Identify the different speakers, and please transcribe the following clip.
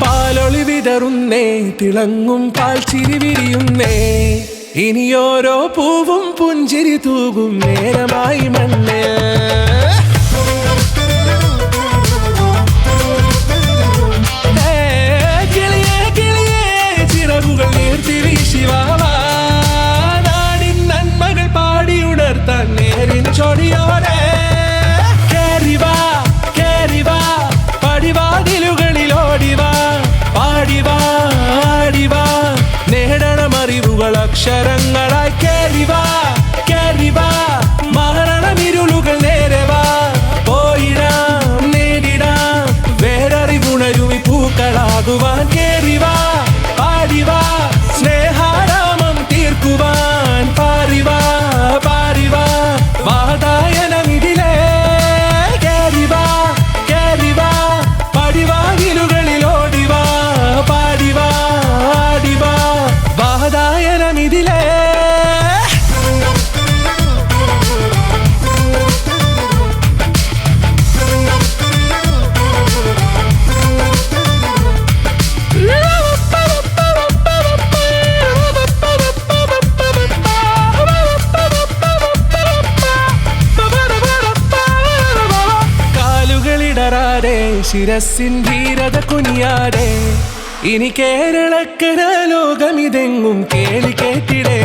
Speaker 1: പാലൊളി വിതറുന്നേ, തിളങ്ങും പാൽച്ചിരി വിരിയുന്നേ, ഇനിയോരോ പൂവും പുഞ്ചിരി തൂകും നേരമായി മണ്ണേ. കിളിയേ കിളിയേ ചിറകുകൾ നീർത്തിരി ശിവാവാ, നാടിൻ നന്മകൾ പാടിയുണർത്താൻ നേരിൻ ചൊടിയോടെ. കേറിവാ കേറിവാ പടിവാതിലുകളിൽ ഓടിവാ, പാടിവാ ആടിവാ നേടണം അറിവുകൾ അക്ഷരങ്ങളായി. കേറിവാ കേറിവാ മരണമിരുളുകൾ നേരവാ, പോയിടാം നേടിടാം വേററിവുണരുമി പൂക്കളാകുവാൻ. കേറിവാ പാടിവാ സ്നേഹാരാമം തീർക്കുവാൻ, പാറിവാ പാറിവാ വാതായനമിതിലേ. കേറിവാ കേറിവാ പടിവാതിലുകളിൽ ഓടിവാ, പാടിവാ ആടിവാ വാതായനമിതിലേ. ശിരസിൻ ധീരത കുനിയാടെ, ഇനി കേരളക്കര ലോകമിതെങ്ങും കേളി കേട്ടിടേ.